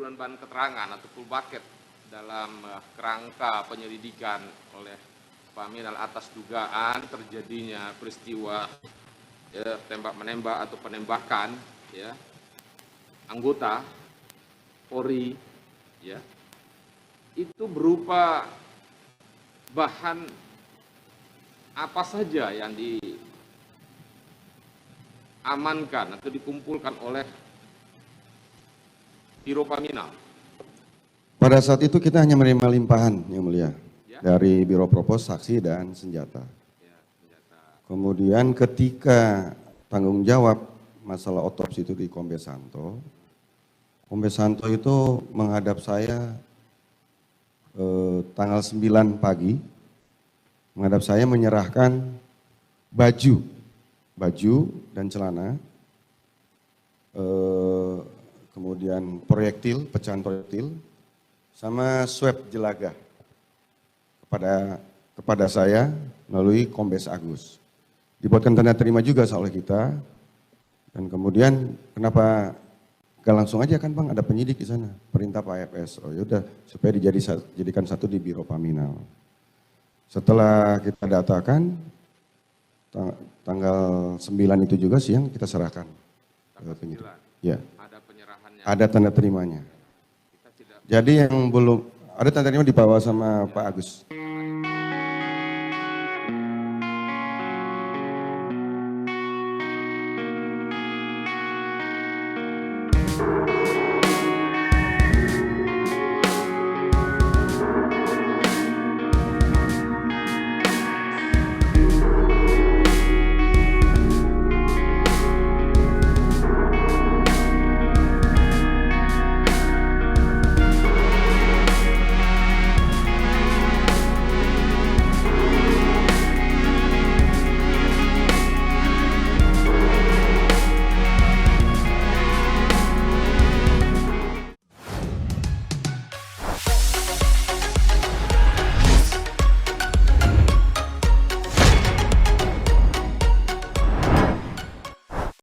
pengumpulan bahan keterangan atau full bucket dalam kerangka penyelidikan oleh Paminal atas dugaan terjadinya peristiwa tembak menembak atau penembakan anggota Polri itu berupa bahan apa saja yang diamankan atau dikumpulkan oleh Biro Paminal. Pada saat itu kita hanya menerima limpahan, Yang Mulia, dari Biro Propos, saksi dan senjata. Kemudian ketika tanggung jawab masalah otopsi itu di Kombes Santo itu menghadap saya tanggal 9 pagi, menghadap saya menyerahkan baju dan celana, kemudian pecahan proyektil, sama swab jelaga kepada saya melalui Kombes Agus. Dibuatkan tanda terima juga oleh kita, dan kemudian kenapa gak langsung aja kan Bang, ada penyidik di sana, perintah Pak AFS. Oh yaudah, supaya dijadikan satu di Biro Paminal. Setelah kita datakan, tanggal 9 itu juga siang kita serahkan ke penyidik. Ya. Ada penyerahannya. Ada tanda terimanya. Jadi yang belum, ada tanda terima dibawa sama Pak Agus.